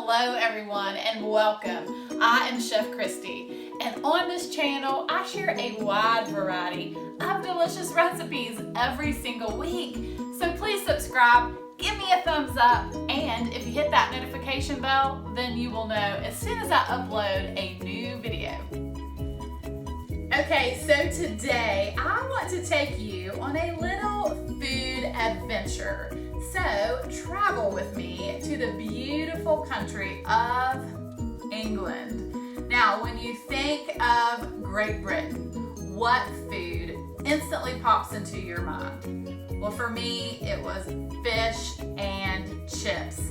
Hello everyone and welcome. I am Chef Christy, and on this channel I share a wide variety of delicious recipes every single week. So please subscribe, give me a thumbs up, and if you hit that notification bell, then you will know as soon as I upload a new video. Okay, so today I want to take you on a little food adventure. So travel with me to the beautiful country of England. Now, when you think of Great Britain, what food instantly pops into your mind? Well, for me, it was fish and chips.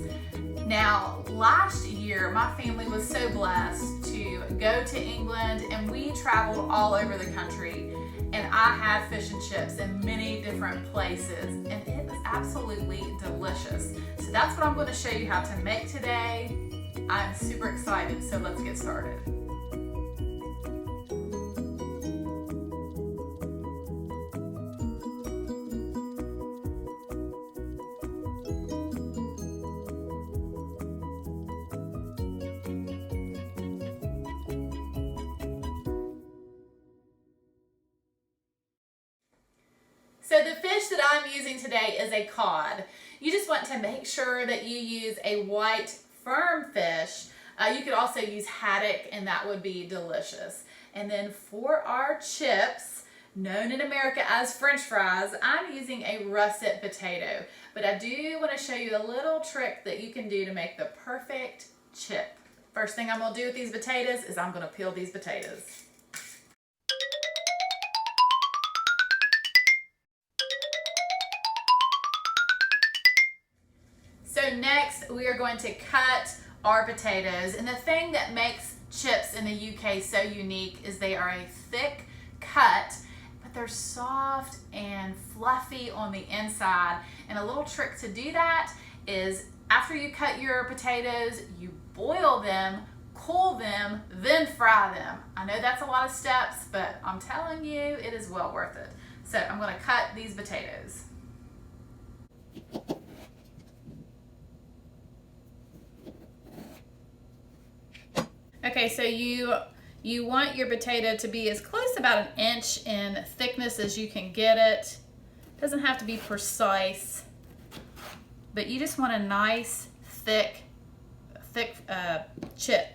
Now, last year, my family was so blessed to go to England, and we traveled all over the country, and I had fish and chips in many different places, and it was absolutely delicious. So that's what I'm going to show you how to make today. I'm super excited, so let's get started. So the fish that I'm using today is a cod. You just want to make sure that you use a white firm fish. You could also use haddock, and that would be delicious. And then for our chips, known in America as French fries, I'm using a russet potato. But I do want to show you a little trick that you can do to make the perfect chip. First thing I'm going to do with these potatoes is I'm going to peel these potatoes. So next we are going to cut our potatoes, and the thing that makes chips in the UK so unique is they are a thick cut, but they're soft and fluffy on the inside. And a little trick to do that is after you cut your potatoes, you boil them, cool them, then fry them. I know that's a lot of steps, but I'm telling you, it is well worth it. So I'm going to cut these potatoes. Okay, so you want your potato to be as close about 1 inch in thickness as you can get it. Doesn't have to be precise, but you just want a nice thick chip.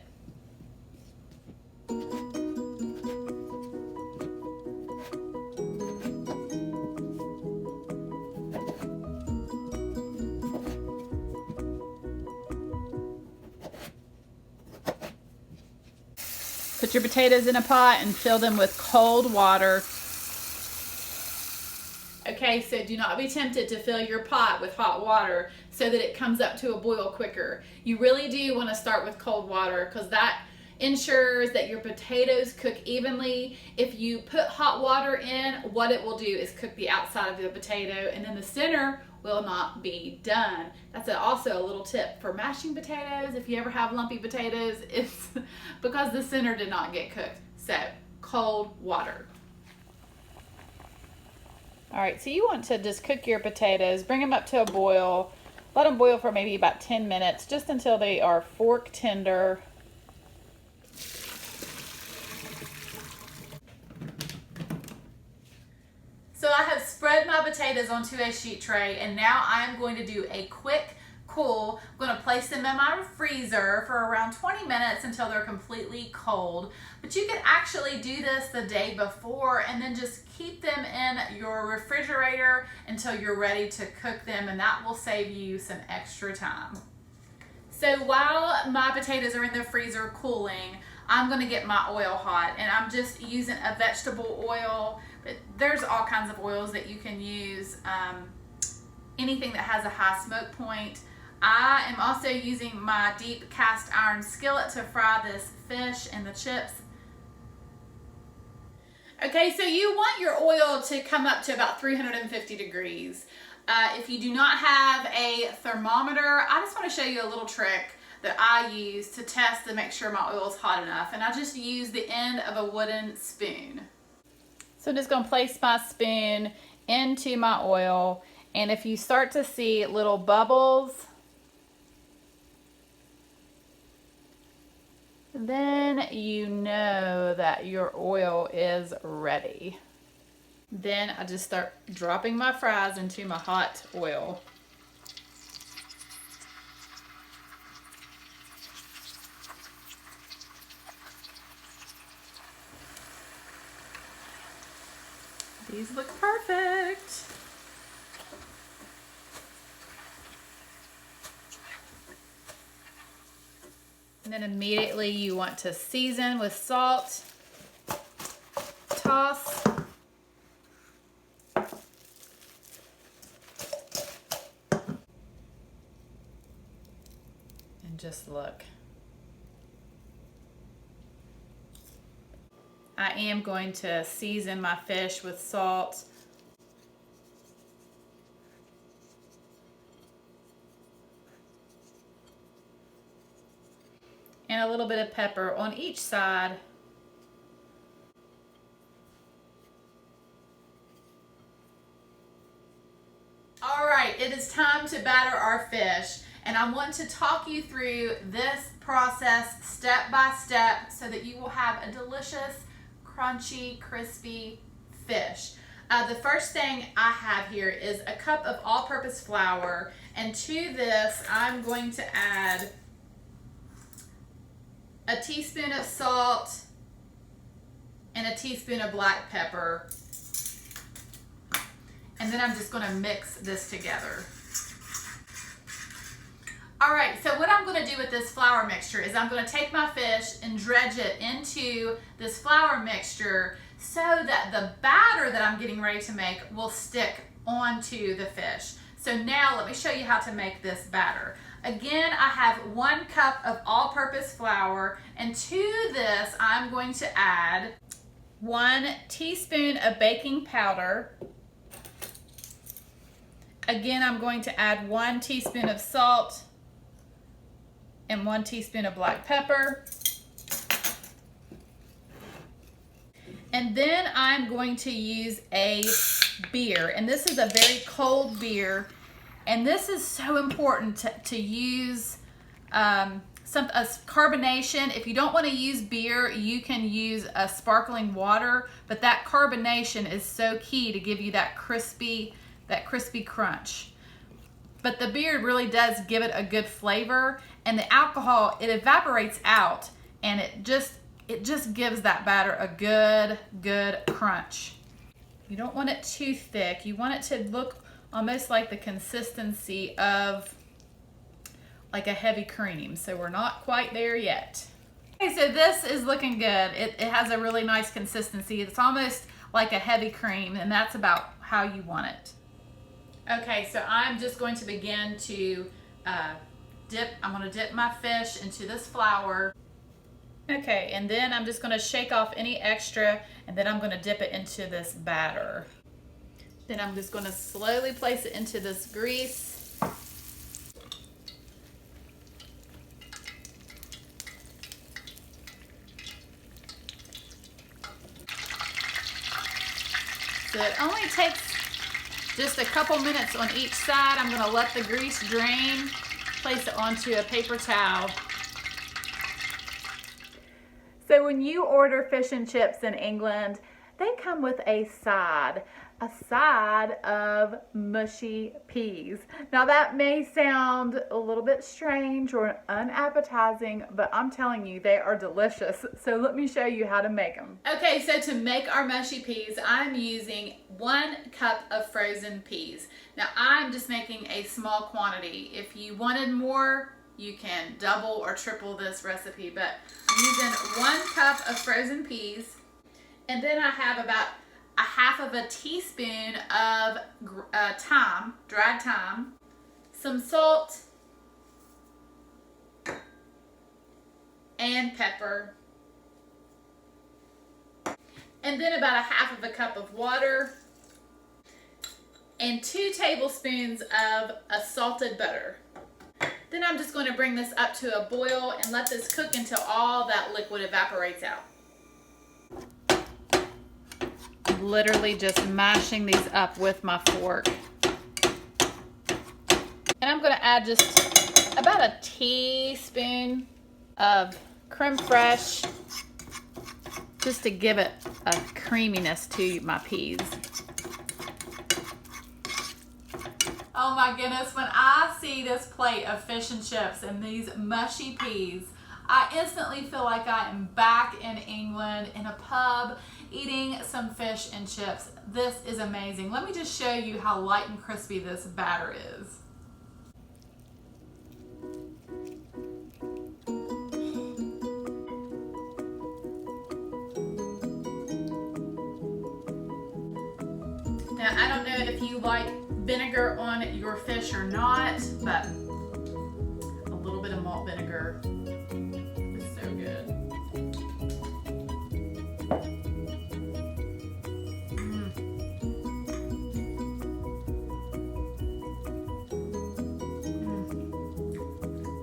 Put your potatoes in a pot and fill them with cold water. Okay, so do not be tempted to fill your pot with hot water so that it comes up to a boil quicker. You really do want to start with cold water because that ensures that your potatoes cook evenly. If you put hot water in, what it will do is cook the outside of the potato, and then the center will not be done. That's also a little tip for mashing potatoes. If you ever have lumpy potatoes, it's because the center did not get cooked. So cold water. All right, so you want to just cook your potatoes, bring them up to a boil, let them boil for maybe about 10 minutes, just until they are fork tender. So I have spread my potatoes onto a sheet tray, and now I'm going to do a quick cool. I'm going to place them in my freezer for around 20 minutes until they're completely cold. But you can actually do this the day before and then just keep them in your refrigerator until you're ready to cook them, and that will save you some extra time. So while my potatoes are in the freezer cooling, I'm going to get my oil hot, and I'm just using a vegetable oil, but there's all kinds of oils that you can use, anything that has a high smoke point. I am also using my deep cast iron skillet to fry this fish and the chips. Okay, so you want your oil to come up to about 350 degrees. If you do not have a thermometer, I just want to show you a little trick that I use to test to make sure my oil is hot enough. And I just use the end of a wooden spoon. So I'm just going to place my spoon into my oil, and if you start to see little bubbles, then you know that your oil is ready. Then I just start dropping my fries into my hot oil. These look perfect. And then immediately you want to season with salt, toss, and just look. I am going to season my fish with salt. And a little bit of pepper on each side. All right, it is time to batter our fish. And I want to talk you through this process step by step so that you will have a delicious, crunchy, crispy fish. The first thing I have here is a cup of all-purpose flour. And to this, I'm going to add a teaspoon of salt and a teaspoon of black pepper. And then I'm just going to mix this together. All right, so what I'm going to do with this flour mixture is I'm going to take my fish and dredge it into this flour mixture so that the batter that I'm getting ready to make will stick onto the fish. So now let me show you how to make this batter. Again, I have 1 cup of all-purpose flour, and to this I'm going to add 1 teaspoon of baking powder. Again, I'm going to add 1 teaspoon of salt and 1 teaspoon of black pepper. And then I'm going to use a beer, and this is a very cold beer. And this is so important to use a carbonation. If you don't want to use beer, you can use a sparkling water, but that carbonation is so key to give you that crispy crunch. But the beer really does give it a good flavor, and the alcohol, it evaporates out, and it just gives that batter a good crunch. You don't want it too thick. You want it to look almost like the consistency of like a heavy cream. So we're not quite there yet. Okay, so this is looking good. It has a really nice consistency. It's almost like a heavy cream, and that's about how you want it. Okay, so I'm just going to begin to I'm going to dip my fish into this flour. Okay, and then I'm just going to shake off any extra, and then I'm going to dip it into this batter. Then I'm just going to slowly place it into this grease. So it only takes just a couple minutes on each side. I'm going to let the grease drain, place it onto a paper towel. So when you order fish and chips in England, they come with a side of mushy peas. Now that may sound a little bit strange or unappetizing, but I'm telling you, they are delicious. So let me show you how to make them. Okay, so to make our mushy peas, I'm using 1 cup of frozen peas. Now I'm just making a small quantity. If you wanted more, you can double or triple this recipe, but I'm using 1 cup of frozen peas. And then I have about a half of a teaspoon of thyme, dried thyme, some salt, and pepper, and then about a half of a cup of water, and 2 tablespoons of a salted butter. Then I'm just going to bring this up to a boil and let this cook until all that liquid evaporates out. Literally just mashing these up with my fork. And I'm going to add just about a teaspoon of creme fraiche, just to give it a creaminess to my peas. Oh my goodness, when I see this plate of fish and chips and these mushy peas, I instantly feel like I am back in England in a pub eating some fish and chips. This is amazing. Let me just show you how light and crispy this batter is. Now, I don't know if you like vinegar on your fish or not, but a little bit of malt vinegar is so good.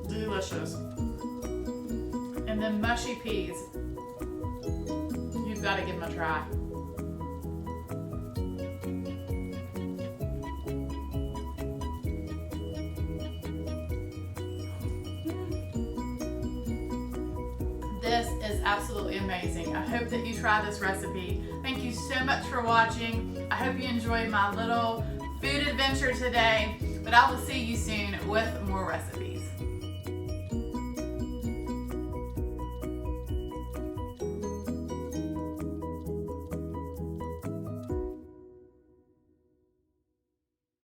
Delicious. And then mushy peas. You've got to give them a try. This is absolutely amazing. I hope that you try this recipe. Thank you so much for watching. I hope you enjoyed my little food adventure today, but I will see you soon with more recipes.